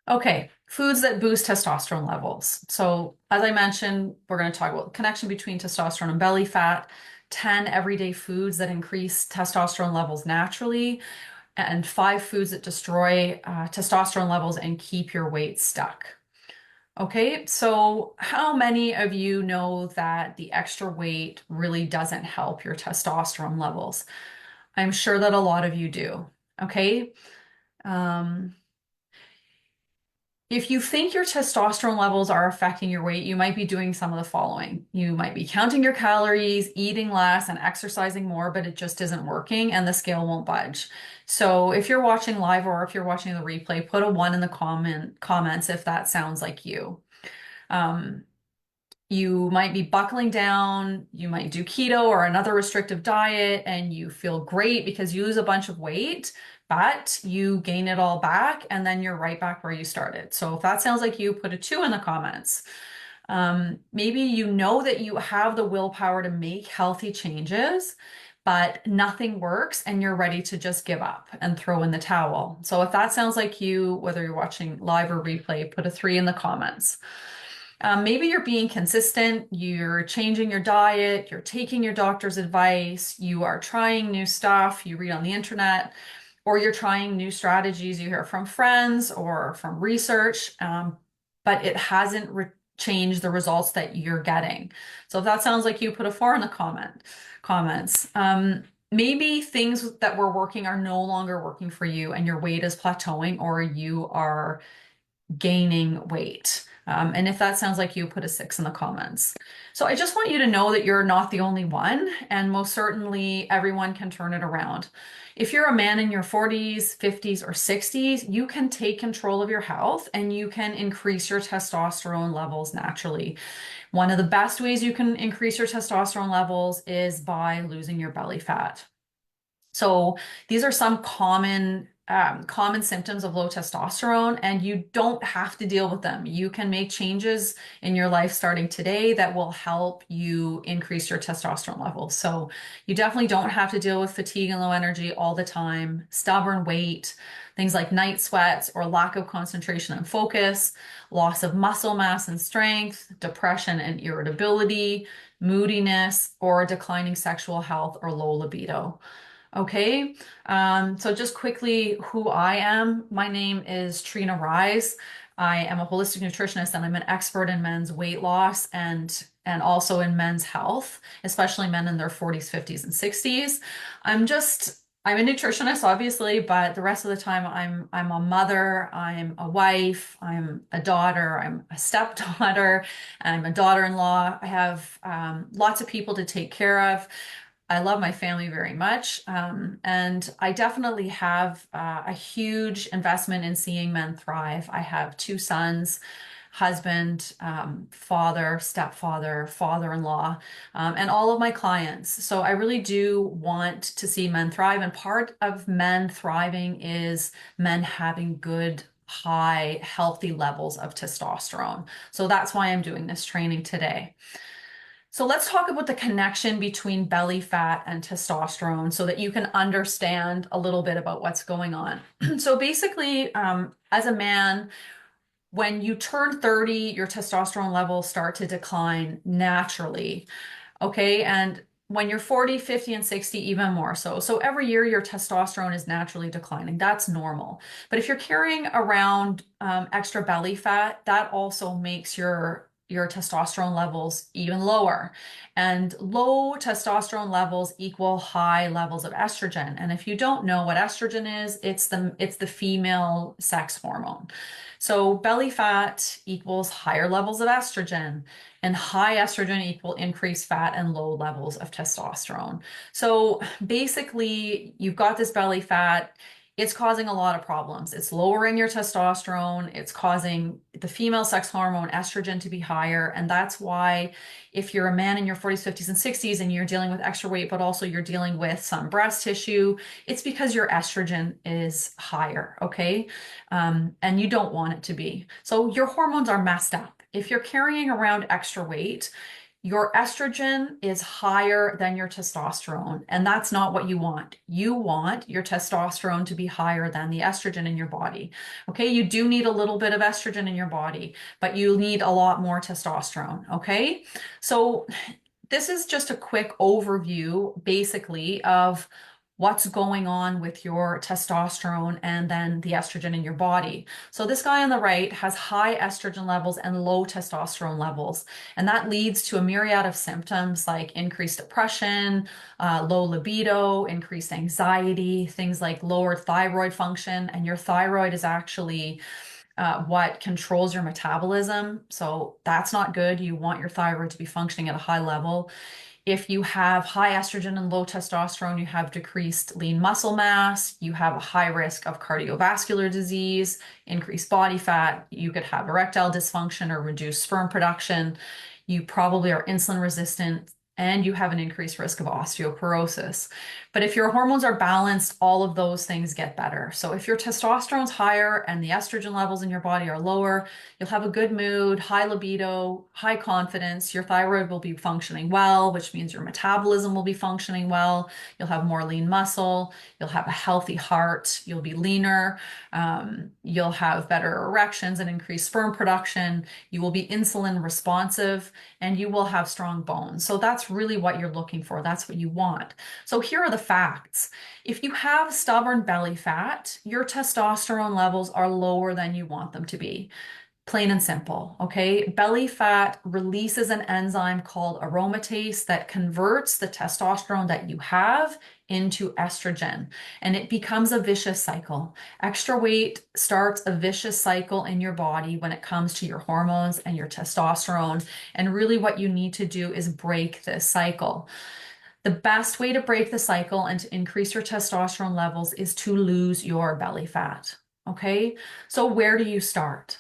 Okay, foods that boost testosterone levels. So, as I mentioned, we're going to talk about the connection between testosterone and belly fat, 10 everyday foods that increase testosterone levels naturally, and 5 foods that destroy testosterone levels and keep your weight stuck. Okay, so how many of you know that the extra weight really doesn't help your testosterone levels? I'm sure that a lot of you do. Okay. Um, If you think your testosterone levels are affecting your weight, you might be doing some of the following. You might be counting your calories, eating less, and exercising more, but it just isn't working and the scale won't budge. So if you're watching live or if you're watching the replay, put a 1 in the comments if that sounds like you. Um, you might be buckling down, you might do keto or another restrictive diet, and you feel great because you lose a bunch of weight, but you gain it all back, and then you're right back where you started. So if that sounds like you, put a 2 in the comments. Maybe you know that you have the willpower to make healthy changes, but nothing works and you're ready to just give up and throw in the towel. So if that sounds like you, whether you're watching live or replay, put a 3 in the comments. Maybe you're being consistent, you're changing your diet, you're taking your doctor's advice, you are trying new stuff you read on the internet, or you're trying new strategies you hear from friends or from research, but it hasn't changed the results that you're getting. So if that sounds like you, put a 4 in the comments. Maybe things that were working are no longer working for you and your weight is plateauing or you are gaining weight. And if that sounds like you, put a 6 in the comments. So I just want you to know that you're not the only one, and most certainly everyone can turn it around. If you're a man in your 40s, 50s, or 60s, you can take control of your health and you can increase your testosterone levels naturally. One of the best ways you can increase your testosterone levels is by losing your belly fat. So these are some common symptoms of low testosterone, and you don't have to deal with them. You can make changes in your life starting today that will help you increase your testosterone levels. So you definitely don't have to deal with fatigue and low energy all the time, stubborn weight, things like night sweats or lack of concentration and focus, loss of muscle mass and strength, depression and irritability, moodiness, or declining sexual health or low libido. Okay, so just quickly who I am. My name is Trina Rise. I am a holistic nutritionist and I'm an expert in men's weight loss and also in men's health, especially men in their 40s, 50s, and 60s. I'm a nutritionist, obviously, but the rest of the time I'm a mother, I'm a wife, I'm a daughter, I'm a stepdaughter, I'm a daughter-in-law. I have lots of people to take care of. I love my family very much. And I definitely have a huge investment in seeing men thrive. I have 2 sons, husband, father, stepfather, father-in-law, and all of my clients. So I really do want to see men thrive. And part of men thriving is men having good, high, healthy levels of testosterone. So that's why I'm doing this training today. So let's talk about the connection between belly fat and testosterone so that you can understand a little bit about what's going on. So basically, as a man, when you turn 30, your testosterone levels start to decline naturally. Okay. And when you're 40, 50, and 60, even more so. So every year your testosterone is naturally declining. That's normal. But if you're carrying around extra belly fat, that also makes your testosterone levels even lower. And low testosterone levels equal high levels of estrogen. And if you don't know what estrogen is, it's the female sex hormone. So belly fat equals higher levels of estrogen, and high estrogen equal increased fat and low levels of testosterone. So basically, you've got this belly fat. It's causing a lot of problems. It's lowering your testosterone. It's causing the female sex hormone estrogen to be higher. And that's why if you're a man in your 40s, 50s, and 60s and you're dealing with extra weight, but also you're dealing with some breast tissue, it's because your estrogen is higher, okay? And you don't want it to be. So your hormones are messed up. If you're carrying around extra weight, your estrogen is higher than your testosterone, and that's not what you want. You want your testosterone to be higher than the estrogen in your body. Okay, you do need a little bit of estrogen in your body, but you need a lot more testosterone. Okay, so this is just a quick overview, basically, of what's going on with your testosterone and then the estrogen in your body. So this guy on the right has high estrogen levels and low testosterone levels, and that leads to a myriad of symptoms like increased depression, low libido, increased anxiety, things like lower thyroid function, and your thyroid is actually what controls your metabolism. So that's not good. You want your thyroid to be functioning at a high level. If you have high estrogen and low testosterone, you have decreased lean muscle mass, you have a high risk of cardiovascular disease, increased body fat, you could have erectile dysfunction or reduced sperm production. You probably are insulin resistant and you have an increased risk of osteoporosis. But if your hormones are balanced, all of those things get better. So if your testosterone's higher and the estrogen levels in your body are lower, you'll have a good mood, high libido, high confidence. Your thyroid will be functioning well, which means your metabolism will be functioning well. You'll have more lean muscle. You'll have a healthy heart. You'll be leaner. You'll have better erections and increased sperm production. You will be insulin responsive and you will have strong bones. So that's really what you're looking for. That's what you want. So here are the facts. If you have stubborn belly fat, your testosterone levels are lower than you want them to be. Plain and simple, okay? Belly fat releases an enzyme called aromatase that converts the testosterone that you have into estrogen, and it becomes a vicious cycle. Extra weight starts a vicious cycle in your body when it comes to your hormones and your testosterone, and really what you need to do is break this cycle. The best way to break the cycle and to increase your testosterone levels is to lose your belly fat, okay? So where do you start?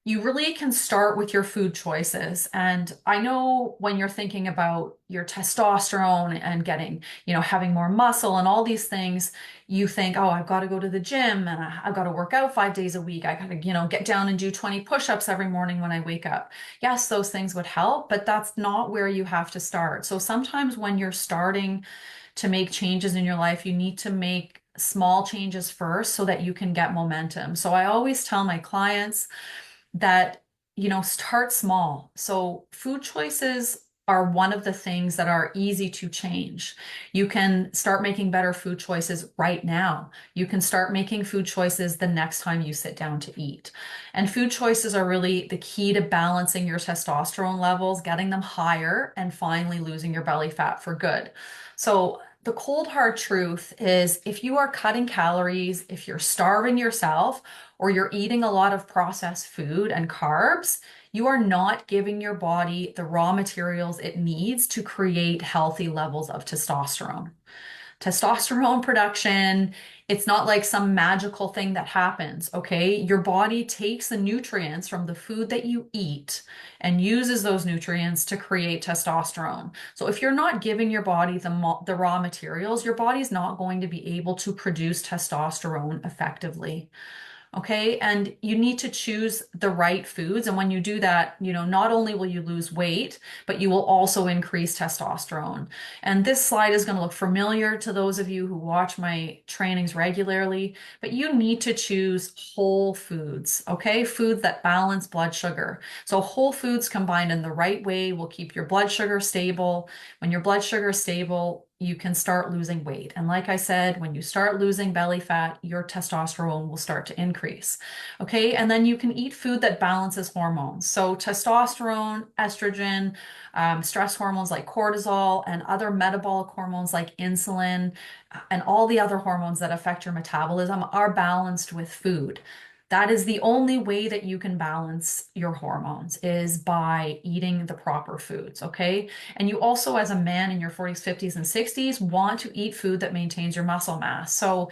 You really can start with your food choices. And I know when you're thinking about your testosterone and getting, having more muscle and all these things, you think, oh, I've got to go to the gym and I've got to work out 5 days a week. I got to, get down and do 20 push-ups every morning when I wake up. Yes, those things would help, but that's not where you have to start. So sometimes when you're starting to make changes in your life, you need to make small changes first so that you can get momentum. So I always tell my clients, that, start small. So food choices are one of the things that are easy to change. You can start making better food choices right now. You can start making food choices the next time you sit down to eat. And food choices are really the key to balancing your testosterone levels, getting them higher, and finally losing your belly fat for good. So the cold hard truth is if you are cutting calories, if you're starving yourself, or you're eating a lot of processed food and carbs, you are not giving your body the raw materials it needs to create healthy levels of testosterone. Testosterone production, it's not like some magical thing that happens, okay? Your body takes the nutrients from the food that you eat and uses those nutrients to create testosterone. So if you're not giving your body the raw materials, your body's not going to be able to produce testosterone effectively. Okay. And you need to choose the right foods. And when you do that, not only will you lose weight, but you will also increase testosterone. And this slide is going to look familiar to those of you who watch my trainings regularly, but you need to choose whole foods. Okay. Foods that balance blood sugar. So whole foods combined in the right way will keep your blood sugar stable. When your blood sugar is stable, you can start losing weight. And like I said, when you start losing belly fat, your testosterone will start to increase. Okay. And then you can eat food that balances hormones. So testosterone, estrogen, stress hormones like cortisol, and other metabolic hormones like insulin, and all the other hormones that affect your metabolism are balanced with food. That is the only way that you can balance your hormones is by eating the proper foods, okay? And you also, as a man in your 40s, 50s, and 60s, want to eat food that maintains your muscle mass. So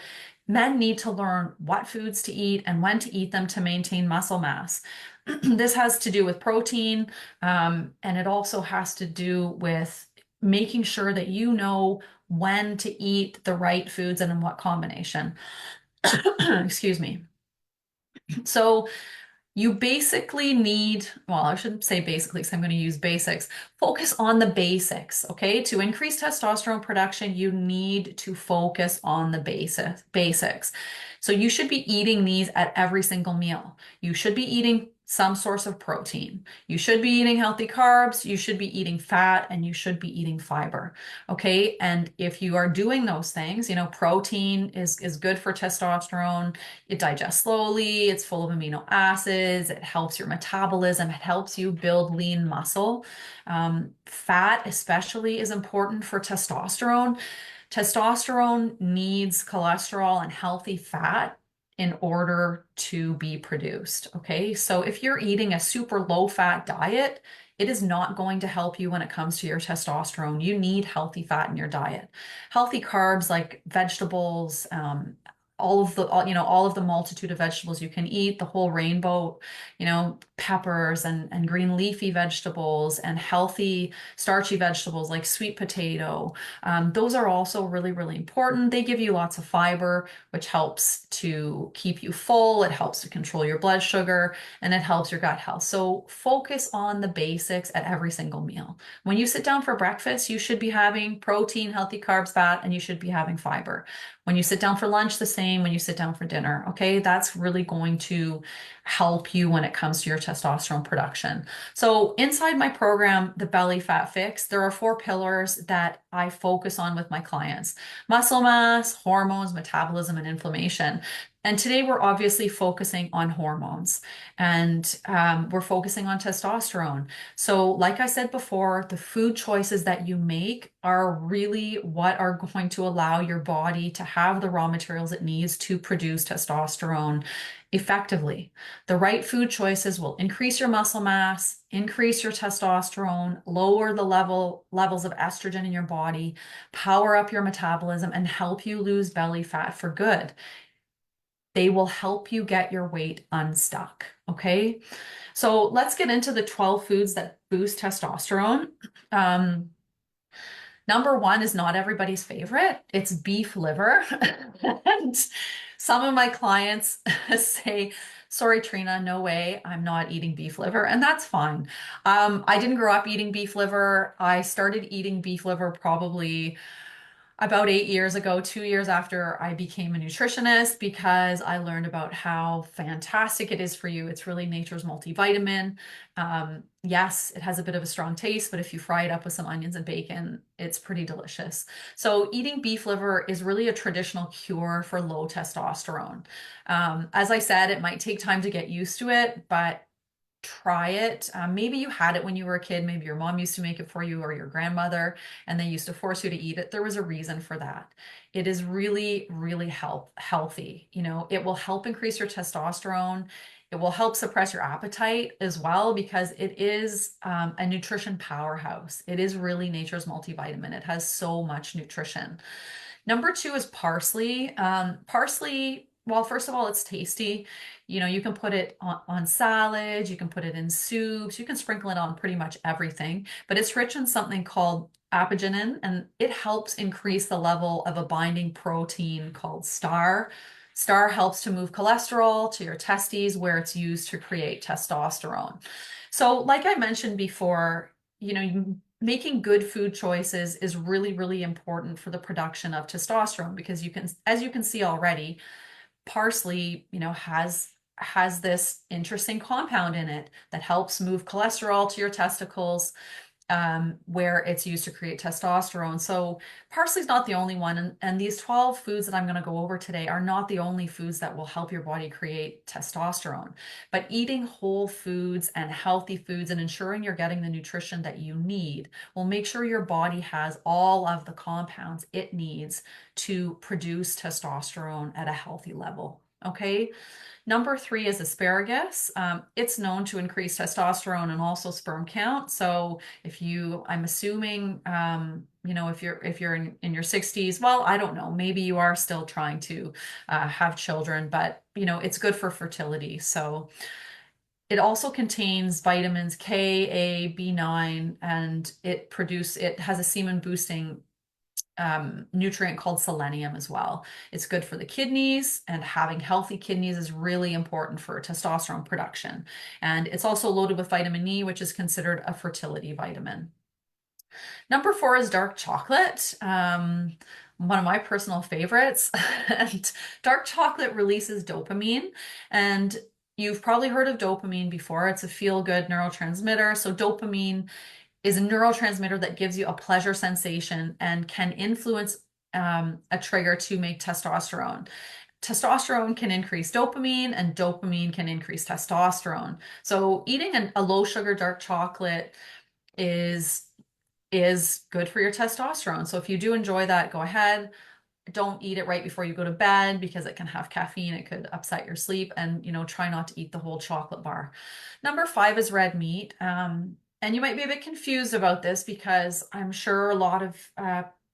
men need to learn what foods to eat and when to eat them to maintain muscle mass. This has to do with protein, and it also has to do with making sure that you know when to eat the right foods and in what combination. Excuse me. So You basically need, well, I shouldn't say basically because I'm going to use basics. Focus on the basics, okay? To increase testosterone production, you need to focus on the basics. So you should be eating these at every single meal. You should be eating some source of protein. You should be eating healthy carbs, you should be eating fat, and you should be eating fiber. Okay? And if you are doing those things, protein is good for testosterone. It digests slowly, it's full of amino acids, it helps your metabolism, it helps you build lean muscle. Fat, especially, is important for testosterone. Testosterone needs cholesterol and healthy fat in order to be produced. Okay, so if you're eating a super low fat diet, it is not going to help you when it comes to your testosterone. You need healthy fat in your diet. Healthy carbs like vegetables, all of the multitude of vegetables you can eat, the whole rainbow, peppers and green leafy vegetables and healthy starchy vegetables like sweet potato. Those are also really, really important. They give you lots of fiber, which helps to keep you full. It helps to control your blood sugar and it helps your gut health. So focus on the basics at every single meal. When you sit down for breakfast, you should be having protein, healthy carbs, fat, and you should be having fiber. When you sit down for lunch, the same. When you sit down for dinner, okay? That's really going to help you when it comes to your testosterone production. So inside my program, the Belly Fat Fix, there are 4 pillars that I focus on with my clients: muscle mass, hormones, metabolism, and inflammation. And today we're obviously focusing on hormones and we're focusing on testosterone. So, like I said before, the food choices that you make are really what are going to allow your body to have the raw materials it needs to produce testosterone effectively. The right food choices will increase your muscle mass, increase your testosterone, lower the levels of estrogen in your body, power up your metabolism, and help you lose belly fat for good. They will help you get your weight unstuck. Okay. So let's get into the 12 foods that boost testosterone. Um, Number one is not everybody's favorite. It's beef liver. And some of my clients say, sorry, Trina, no way, I'm not eating beef liver. And that's fine. I didn't grow up eating beef liver. I started eating beef liver probably about 8 years ago, 2 years after I became a nutritionist, because I learned about how fantastic it is for you. It's really nature's multivitamin. Yes, it has a bit of a strong taste, but if you fry it up with some onions and bacon, it's pretty delicious. So eating beef liver is really a traditional cure for low testosterone. As I said, it might take time to get used to it, but try it. Maybe you had it when you were a kid. Maybe your mom used to make it for you or your grandmother, and they used to force you to eat it. There was a reason for that. It is really, really healthy. It will help increase your testosterone. It will help suppress your appetite as well because it is a nutrition powerhouse. It is really nature's multivitamin. It has so much nutrition. Number two is parsley. Parsley, well, first of all, it's tasty. You can put it on salads, you can put it in soups, you can sprinkle it on pretty much everything, but it's rich in something called apigenin, and it helps increase the level of a binding protein called STAR. STAR helps to move cholesterol to your testes where it's used to create testosterone. So, like I mentioned before, making good food choices is really, really important for the production of testosterone because as you can see already, parsley, has this interesting compound in it that helps move cholesterol to your testicles, where it's used to create testosterone. So parsley's not the only one, and these 12 foods that I'm going to go over today are not the only foods that will help your body create testosterone. But eating whole foods and healthy foods and ensuring you're getting the nutrition that you need will make sure your body has all of the compounds it needs to produce testosterone at a healthy level. Okay. Number three is asparagus. It's known to increase testosterone and also sperm count. So I'm assuming, if you're in your 60s, well, I don't know, maybe you are still trying to have children, but it's good for fertility. So it also contains vitamins K, A, B9, and it has a semen boosting nutrient called selenium as well. It's good for the kidneys, and having healthy kidneys is really important for testosterone production. And it's also loaded with vitamin E, which is considered a fertility vitamin. Number four is dark chocolate. One of my personal favorites. And dark chocolate releases dopamine. And you've probably heard of dopamine before. It's a feel-good neurotransmitter. So dopamine is a neurotransmitter that gives you a pleasure sensation and can influence a trigger to make testosterone. Testosterone can increase dopamine, and dopamine can increase testosterone. So eating a low sugar dark chocolate is is good for your testosterone. So if you do enjoy that, go ahead. Don't eat it right before you go to bed because it can have caffeine. It could upset your sleep, and try not to eat the whole chocolate bar. Number five is red meat. And you might be a bit confused about this because I'm sure a lot of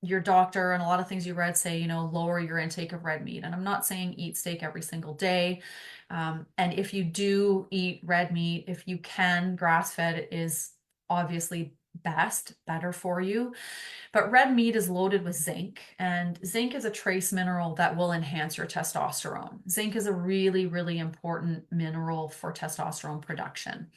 your doctor and a lot of things you read say, lower your intake of red meat. And I'm not saying eat steak every single day. And if you do eat red meat, if you can, grass-fed is obviously better for you. But red meat is loaded with zinc, and zinc is a trace mineral that will enhance your testosterone. Zinc is a really, really important mineral for testosterone production.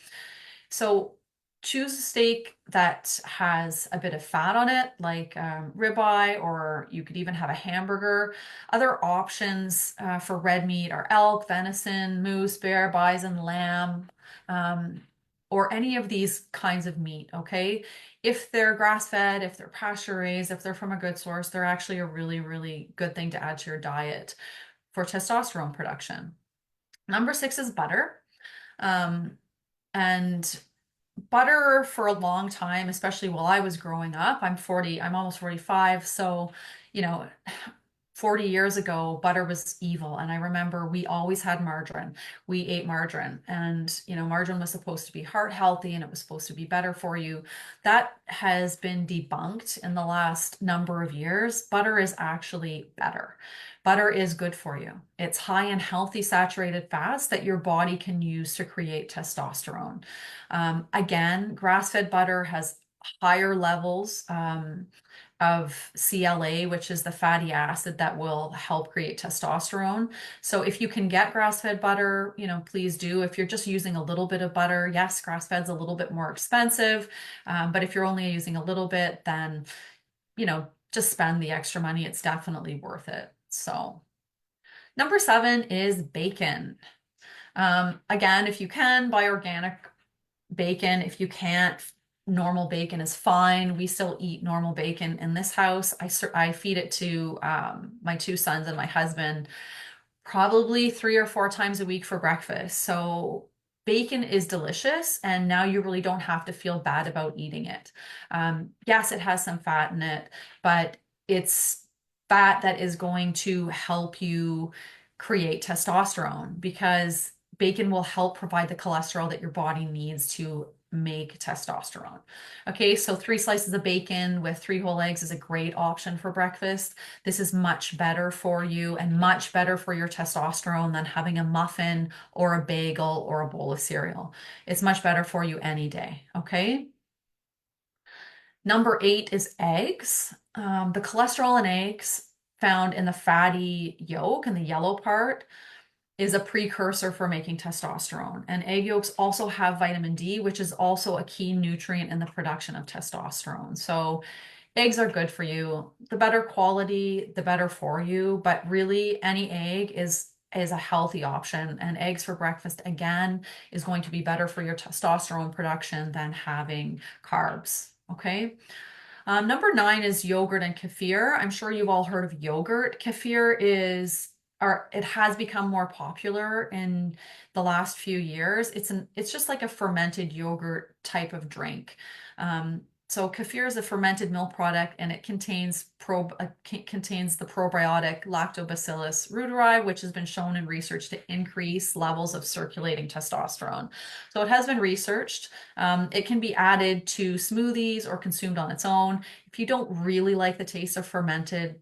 So choose a steak that has a bit of fat on it, like ribeye, or you could even have a hamburger. Other options for red meat are elk, venison, moose, bear, bison, lamb, um, or any of these kinds of meat, okay? If they're grass-fed, if they're pasture-raised, if they're from a good source, they're actually a really, really good thing to add to your diet for testosterone production. Number six is butter. Um, and butter for a long time, especially while I was growing up. I'm 40, I'm almost 45. So, you know, 40 years ago, butter was evil. And I remember we always had margarine. We ate margarine, and, margarine was supposed to be heart healthy and it was supposed to be better for you. That has been debunked in the last number of years. Butter is actually better. Butter is good for you. It's high in healthy saturated fats that your body can use to create testosterone. Again, grass-fed butter has higher levels of CLA, which is the fatty acid that will help create testosterone. So if you can get grass-fed butter, please do. If you're just using a little bit of butter, yes, grass-fed's a little bit more expensive. But if you're only using a little bit, then, just spend the extra money. It's definitely worth it. So number seven is bacon. Again, if you can, buy organic bacon. If you can't, normal bacon is fine. We still eat normal bacon in this house. I feed it to my two sons and my husband probably 3 or 4 times a week for breakfast. So bacon is delicious, and now you really don't have to feel bad about eating it. Yes, it has some fat in it, but it's fat that is going to help you create testosterone, because bacon will help provide the cholesterol that your body needs to make testosterone. Okay, so 3 slices of bacon with 3 whole eggs is a great option for breakfast. This is much better for you and much better for your testosterone than having a muffin or a bagel or a bowl of cereal. It's much better for you any day, okay? Number eight is eggs. The cholesterol in eggs found in the fatty yolk and the yellow part is a precursor for making testosterone. And egg yolks also have vitamin D, which is also a key nutrient in the production of testosterone. So eggs are good for you. The better quality, the better for you. But really, any egg is a healthy option. And eggs for breakfast, again, is going to be better for your testosterone production than having carbs. Okay. Number nine is yogurt and kefir. I'm sure you've all heard of yogurt. Kefir it has become more popular in the last few years. It's just like a fermented yogurt type of drink. So kefir is a fermented milk product, and it contains the probiotic Lactobacillus reuteri, which has been shown in research to increase levels of circulating testosterone. So it has been researched. It can be added to smoothies or consumed on its own. If you don't really like the taste of fermented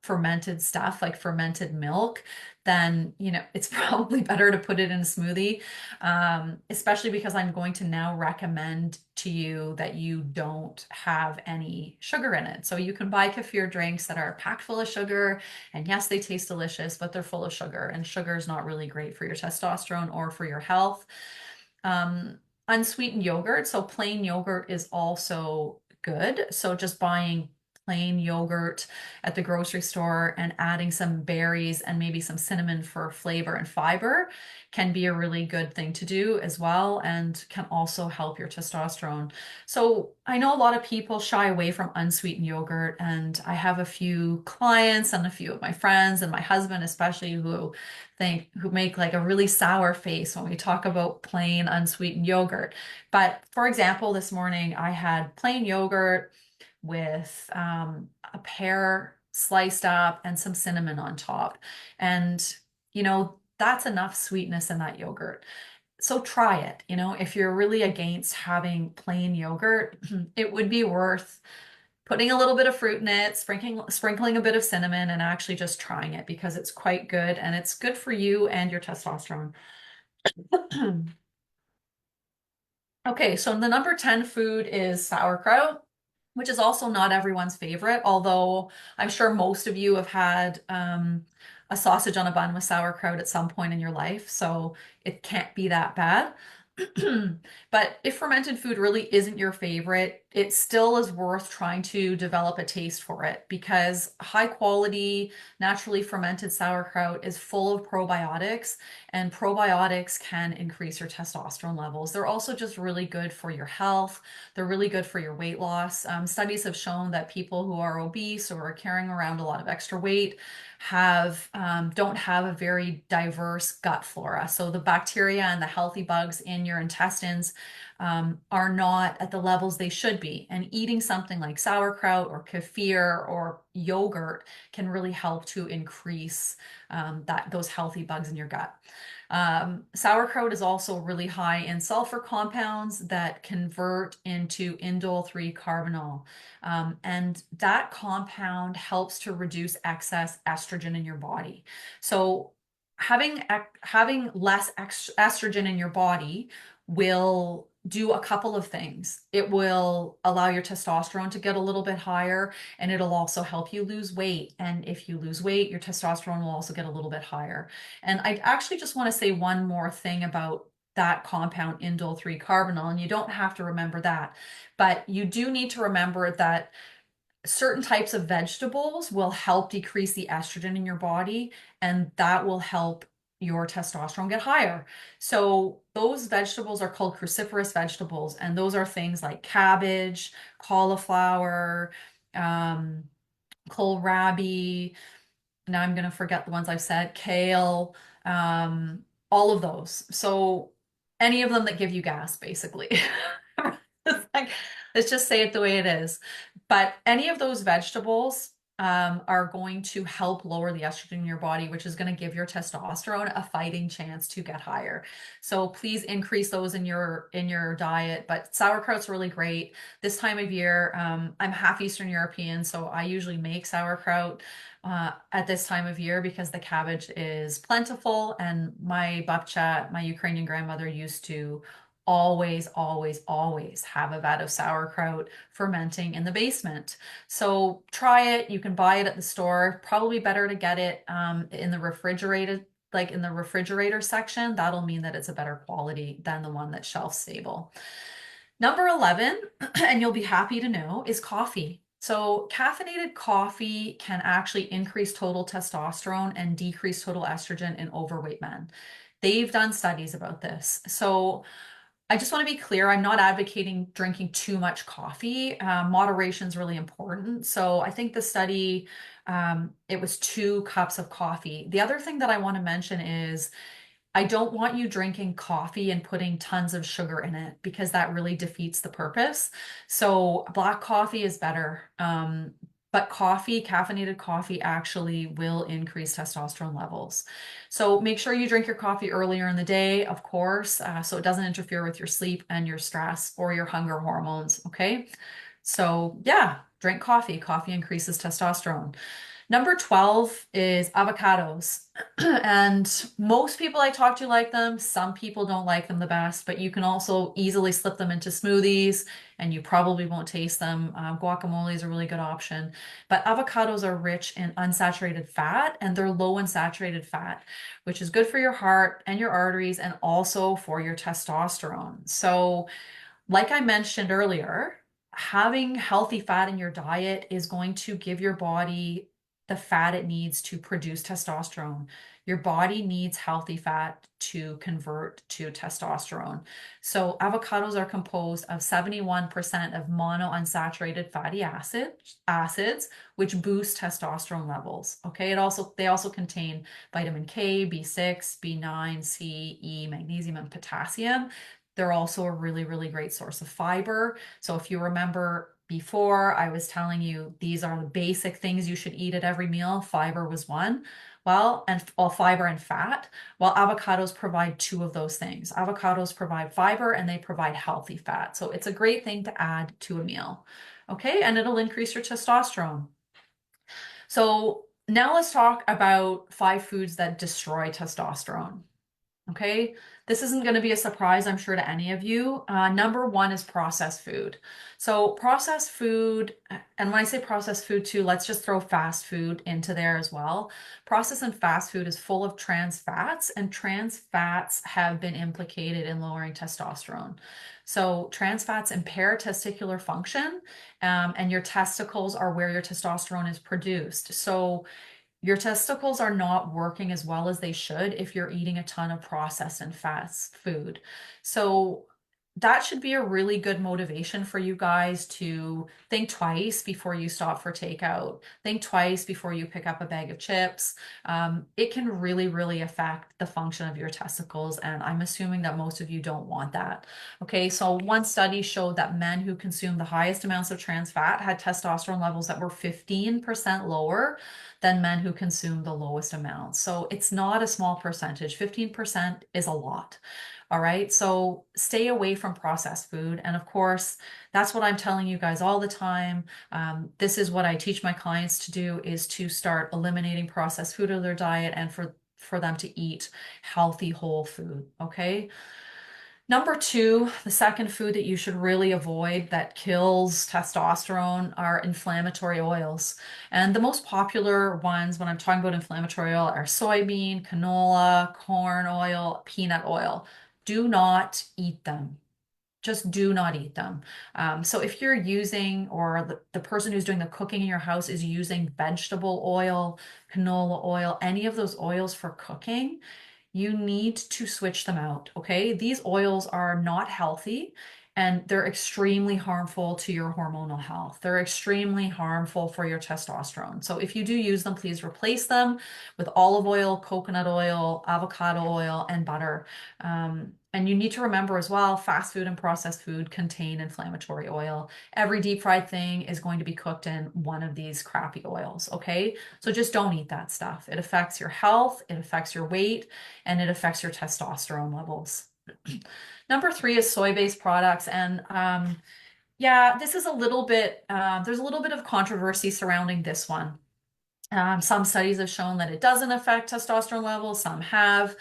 fermented stuff like fermented milk, then it's probably better to put it in a smoothie. Especially because I'm going to now recommend to you that you don't have any sugar in it. So you can buy kefir drinks that are packed full of sugar, and yes, they taste delicious, but they're full of sugar, and sugar is not really great for your testosterone or for your health. Unsweetened yogurt, so plain yogurt is also good. So just buying plain yogurt at the grocery store and adding some berries and maybe some cinnamon for flavor and fiber can be a really good thing to do as well, and can also help your testosterone. So I know a lot of people shy away from unsweetened yogurt, and I have a few clients and a few of my friends and my husband especially who make like a really sour face when we talk about plain unsweetened yogurt. But for example, this morning I had plain yogurt with a pear sliced up and some cinnamon on top. And, that's enough sweetness in that yogurt. So try it. If you're really against having plain yogurt, it would be worth putting a little bit of fruit in it, sprinkling a bit of cinnamon, and actually just trying it because it's quite good and it's good for you and your testosterone. Okay, so the number 10 food is sauerkraut, which is also not everyone's favorite, although I'm sure most of you have had a sausage on a bun with sauerkraut at some point in your life, so it can't be that bad. But if fermented food really isn't your favorite, it still is worth trying to develop a taste for it, because high quality, naturally fermented sauerkraut is full of probiotics, and probiotics can increase your testosterone levels. They're also just really good for your health. They're really good for your weight loss. Studies have shown that people who are obese or are carrying around a lot of extra weight don't have a very diverse gut flora. So the bacteria and the healthy bugs in your intestines are not at the levels they should be. And eating something like sauerkraut or kefir or yogurt can really help to increase those healthy bugs in your gut. Sauerkraut is also really high in sulfur compounds that convert into indole 3 carbinol. And that compound helps to reduce excess estrogen in your body. So having less estrogen in your body will do a couple of things. It will allow your testosterone to get a little bit higher, and it'll also help you lose weight. And if you lose weight, your testosterone will also get a little bit higher. And I actually just want to say one more thing about that compound, indole 3 carbinol, and you don't have to remember that, but you do need to remember that certain types of vegetables will help decrease the estrogen in your body, and that will help your testosterone get higher. So those vegetables are called cruciferous vegetables, and those are things like cabbage, cauliflower, um, kohlrabi. Now I'm going to forget the ones I've said, kale, um, all of those. So any of them that give you gas, basically. It's like, let's just say it the way it is. But any of those vegetables are going to help lower the estrogen in your body, which is going to give your testosterone a fighting chance to get higher. So please increase those in your diet. But sauerkraut's really great this time of year. I'm half Eastern European, so I usually make sauerkraut at this time of year because the cabbage is plentiful, and my babcia, my Ukrainian grandmother, used to always, always, always have a vat of sauerkraut fermenting in the basement. So try it. You can buy it at the store. Probably better to get it in the refrigerated, like in the refrigerator section. That'll mean that it's a better quality than the one that's shelf stable. Number 11, and you'll be happy to know, is coffee. So caffeinated coffee can actually increase total testosterone and decrease total estrogen in overweight men. They've done studies about this. So I just want to be clear, I'm not advocating drinking too much coffee. Moderation is really important. So I think the study, it was 2 cups of coffee. The other thing that I want to mention is I don't want you drinking coffee and putting tons of sugar in it, because that really defeats the purpose. So black coffee is better. But caffeinated coffee actually will increase testosterone levels. So make sure you drink your coffee earlier in the day, of course, so it doesn't interfere with your sleep and your stress or your hunger hormones. Okay. So yeah, drink coffee. Coffee increases testosterone. Number 12 is avocados. And most people I talk to like them. Some people don't like them the best, but you can also easily slip them into smoothies and you probably won't taste them. Guacamole is a really good option. But avocados are rich in unsaturated fat and they're low in saturated fat, which is good for your heart and your arteries and also for your testosterone. So, like I mentioned earlier, having healthy fat in your diet is going to give your body the fat it needs to produce testosterone. Your body needs healthy fat to convert to testosterone. So avocados are composed of 71% of monounsaturated fatty acids, which boost testosterone levels. Okay, they also contain vitamin K, B6, B9, C, E, magnesium, and potassium. They're also a really, really great source of fiber. So if you remember before, I was telling you these are the basic things you should eat at every meal. Fiber was one. Fiber and fat. Well, avocados provide two of those things. Avocados provide fiber and they provide healthy fat. So it's a great thing to add to a meal. Okay, and it'll increase your testosterone. So now let's talk about 5 foods that destroy testosterone. Okay, this isn't going to be a surprise, I'm sure, to any of you. Number one is processed food. So, processed food, and when I say processed food too, let's just throw fast food into there as well. Processed and fast food is full of trans fats, and trans fats have been implicated in lowering testosterone. So, trans fats impair testicular function, and your testicles are where your testosterone is produced. So, your testicles are not working as well as they should if you're eating a ton of processed and fast food. So that should be a really good motivation for you guys to think twice before you stop for takeout. Think twice before you pick up a bag of chips. It can really, really affect the function of your testicles, and I'm assuming that most of you don't want that. Okay, so one study showed that men who consumed the highest amounts of trans fat had testosterone levels that were 15% lower than men who consume the lowest amounts. So it's not a small percentage. 15% is a lot. All right. So stay away from processed food. And of course, that's what I'm telling you guys all the time. This is what I teach my clients to do is to start eliminating processed food in their diet and for them to eat healthy whole food. Okay. Number two, the second food that you should really avoid that kills testosterone are inflammatory oils. And the most popular ones when I'm talking about inflammatory oil are soybean, canola, corn oil, peanut oil. Do not eat them. Just do not eat them. So if you're using, or the person who's doing the cooking in your house is using vegetable oil, canola oil, any of those oils for cooking, you need to switch them out, okay? These oils are not healthy and they're extremely harmful to your hormonal health. They're extremely harmful for your testosterone. So if you do use them, please replace them with olive oil, coconut oil, avocado oil, and butter. And you need to remember as well, fast food and processed food contain inflammatory oil. Every deep fried thing is going to be cooked in one of these crappy oils, okay? So just don't eat that stuff. It affects your health, it affects your weight, and it affects your testosterone levels. Number three is soy-based products. And yeah, this is a little bit, there's a little bit of controversy surrounding this one. Some studies have shown that it doesn't affect testosterone levels, some have.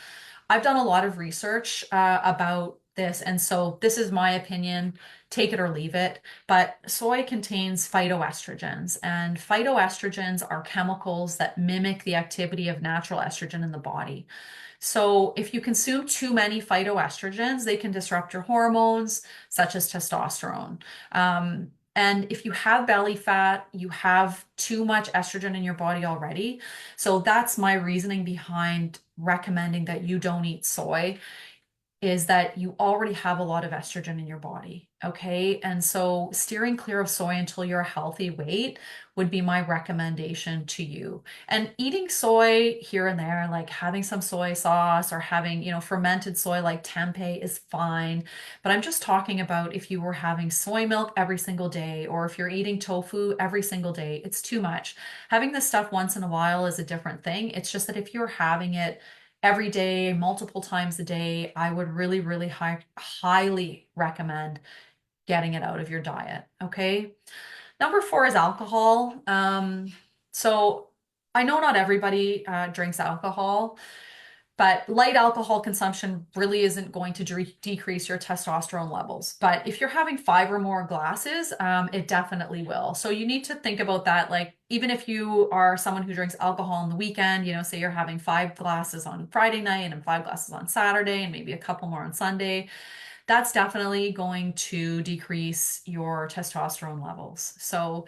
I've done a lot of research about this, and so this is my opinion. Take it or leave it. But soy contains phytoestrogens, and phytoestrogens are chemicals that mimic the activity of natural estrogen in the body. So if you consume too many phytoestrogens, they can disrupt your hormones, such as testosterone. And if you have belly fat, you have too much estrogen in your body already. So that's my reasoning behind recommending that you don't eat soy is that you already have a lot of estrogen in your body. Okay. And so steering clear of soy until you're a healthy weight would be my recommendation to you. And eating soy here and there, like having some soy sauce or having, fermented soy like tempeh is fine. But I'm just talking about if you were having soy milk every single day or if you're eating tofu every single day, it's too much. Having this stuff once in a while is a different thing. It's just that if you're having it every day, multiple times a day, I would really, really highly recommend getting it out of your diet. Okay. Number four is alcohol. So I know not everybody drinks alcohol, but light alcohol consumption really isn't going to decrease your testosterone levels. But if you're having five or more glasses, it definitely will. So you need to think about that. Like, even if you are someone who drinks alcohol on the weekend, say you're having five glasses on Friday night and five glasses on Saturday and maybe a couple more on Sunday, that's definitely going to decrease your testosterone levels. So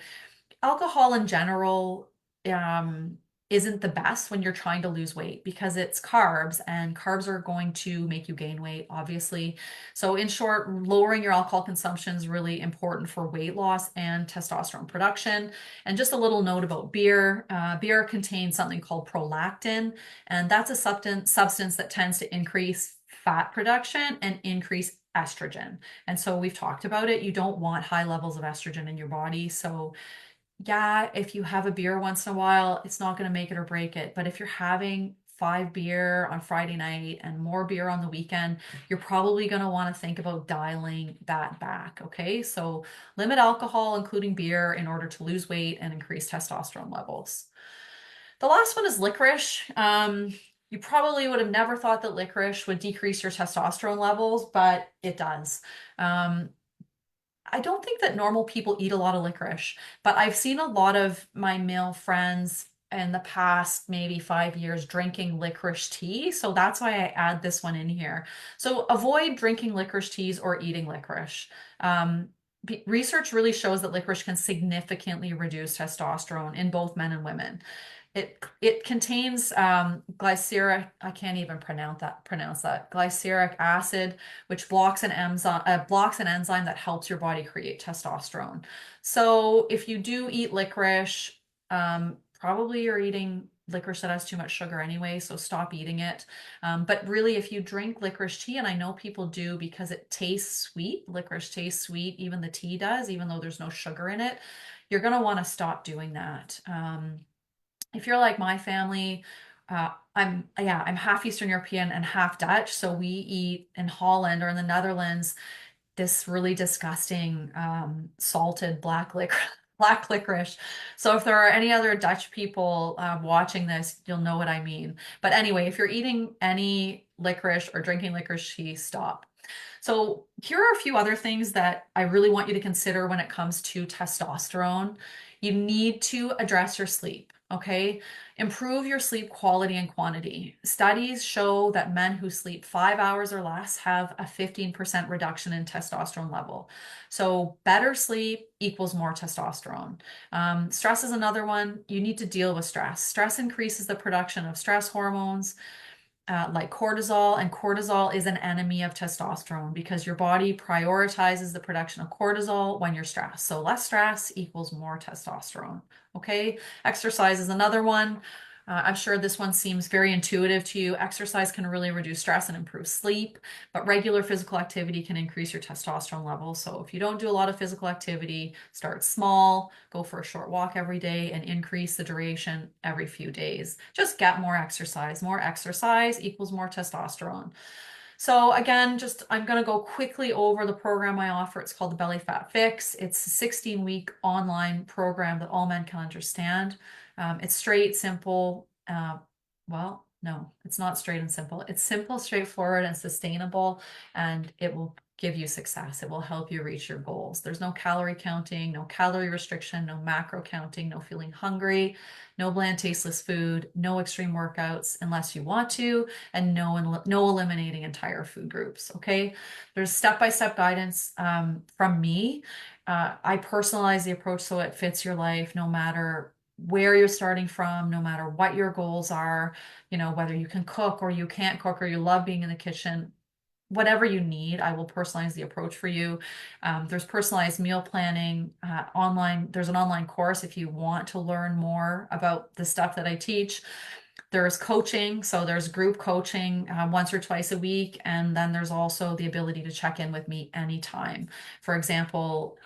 alcohol in general um, isn't the best when you're trying to lose weight because it's carbs and carbs are going to make you gain weight, obviously. So, in short, lowering your alcohol consumption is really important for weight loss and testosterone production. And just a little note about beer beer contains something called prolactin, and that's a substance that tends to increase fat production and increase estrogen. And so we've talked about it. You don't want high levels of estrogen in your body. So yeah, if you have a beer once in a while, it's not going to make it or break it. But if you're having five beer on Friday night and more beer on the weekend, you're probably going to want to think about dialing that back. Okay. So limit alcohol, including beer, in order to lose weight and increase testosterone levels. The last one is licorice. You probably would have never thought that licorice would decrease your testosterone levels, but it does. Um, I don't think that normal people eat a lot of licorice, but I've seen a lot of my male friends in the past maybe 5 years drinking licorice tea. So that's why I add this one in here. So avoid drinking licorice teas or eating licorice. Research really shows that licorice can significantly reduce testosterone in both men and women. It contains glyceric, I can't even pronounce that glyceric acid, which blocks an enzyme that helps your body create testosterone. So if you do eat licorice, probably you're eating licorice that has too much sugar anyway, so stop eating it. But really, if you drink licorice tea, and I know people do because it tastes sweet, licorice tastes sweet, even the tea does, even though there's no sugar in it, you're going to want to stop doing that. If you're like my family, I'm half Eastern European and half Dutch, so we eat in Holland or in the Netherlands this really disgusting salted black licorice. So if there are any other Dutch people watching this, you'll know what I mean. But anyway, if you're eating any licorice or drinking licorice tea, stop. So here are a few other things that I really want you to consider when it comes to testosterone. You need to address your sleep, okay? Improve your sleep quality and quantity. Studies show that men who sleep 5 hours or less have a 15% reduction in testosterone level. So better sleep equals more testosterone. Stress is another one. You need to deal with stress. Stress increases the production of stress hormones like cortisol, and cortisol is an enemy of testosterone because your body prioritizes the production of cortisol when you're stressed. So less stress equals more testosterone. Okay, exercise is another one. I'm sure this one seems very intuitive to you. Exercise can really reduce stress and improve sleep, but regular physical activity can increase your testosterone levels. So if you don't do a lot of physical activity, start small, go for a short walk every day, and increase the duration every few days. Just get more exercise. More exercise equals more testosterone. So again, just I'm going to go quickly over the program I offer. It's called the Belly Fat Fix. It's a 16-week online program that all men can understand. It's straight, simple. Well, no, it's not straight and simple. It's simple, straightforward, and sustainable, and it will give you success. It will help you reach your goals. There's no calorie counting, no calorie restriction, no macro counting, no feeling hungry, no bland, tasteless food, no extreme workouts unless you want to, and no eliminating entire food groups. Okay, there's step-by-step guidance from me. I personalize the approach so it fits your life, no matter where you're starting from, no matter what your goals are, whether you can cook or you can't cook or you love being in the kitchen. Whatever you need, I will personalize the approach for you. There's personalized meal planning online. There's an online course if you want to learn more about the stuff that I teach. There's coaching, so there's group coaching once or twice a week, and then there's also the ability to check in with me anytime. For example,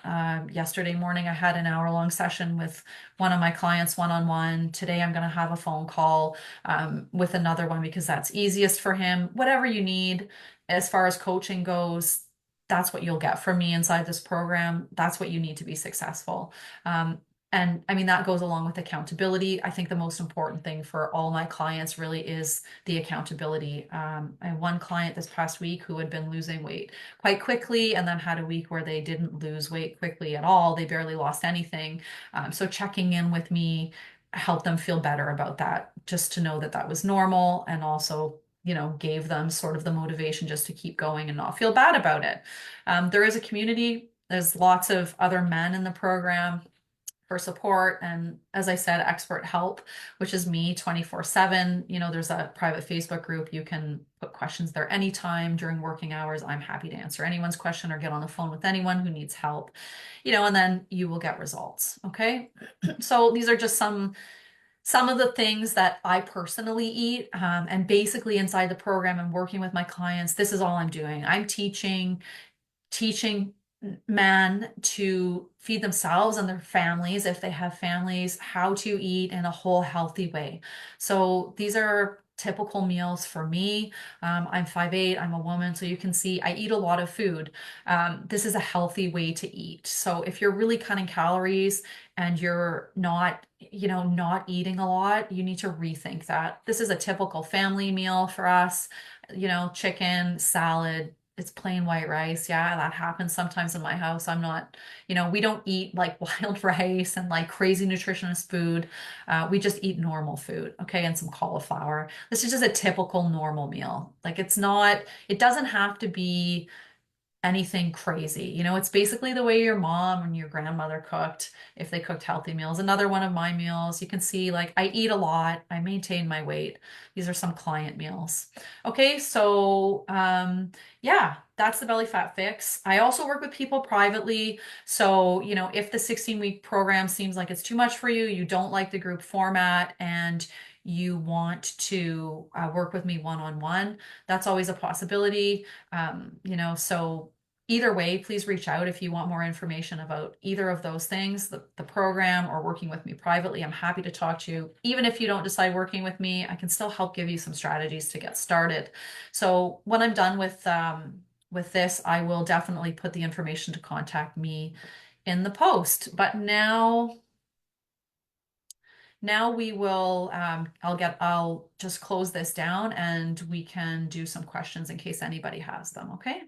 yesterday morning I had an hour-long session with one of my clients one-on-one. Today I'm going to have a phone call with another one because that's easiest for him. Whatever you need as far as coaching goes, that's what you'll get from me inside this program. That's what you need to be successful. And I mean, that goes along with accountability. I think the most important thing for all my clients really is the accountability. I had one client this past week who had been losing weight quite quickly and then had a week where they didn't lose weight quickly at all. They barely lost anything. So checking in with me helped them feel better about that, just to know that that was normal, and also, gave them sort of the motivation just to keep going and not feel bad about it. There is a community. There's lots of other men in the program for support, and as I said, expert help, which is me 24/7. There's a private Facebook group. You can put questions there anytime during working hours. I'm happy to answer anyone's question or get on the phone with anyone who needs help, and then you will get results. Okay. So these are just some of the things that I personally eat. And basically inside the program and working with my clients, this is all I'm doing. I'm teaching men to feed themselves and their families, if they have families, how to eat in a whole healthy way. So these are typical meals for me. I'm 5'8", I'm a woman, so you can see I eat a lot of food. This is a healthy way to eat. So if you're really cutting calories and you're not eating a lot, you need to rethink that. This is a typical family meal for us. Chicken, salad, it's plain white rice. Yeah, that happens sometimes in my house. I'm not, we don't eat like wild rice and like crazy nutritionist food. We just eat normal food, okay, and some cauliflower. This is just a typical normal meal. Like it doesn't have to be anything crazy. It's basically the way your mom and your grandmother cooked, if they cooked healthy meals. Another one of my meals, you can see like I eat a lot, I maintain my weight. These are some client meals. Okay, so yeah, that's the belly fat fix. I also work with people privately. So, if the 16-week program seems like it's too much for you, you don't like the group format, and you want to work with me one-on-one, that's always a possibility. So either way, please reach out if you want more information about either of those things, the program or working with me privately. I'm happy to talk to you. Even if you don't decide working with me, I can still help give you some strategies to get started. So when I'm done with this, I will definitely put the information to contact me in the post. But now we will, I'll just close this down and we can do some questions in case anybody has them. Okay.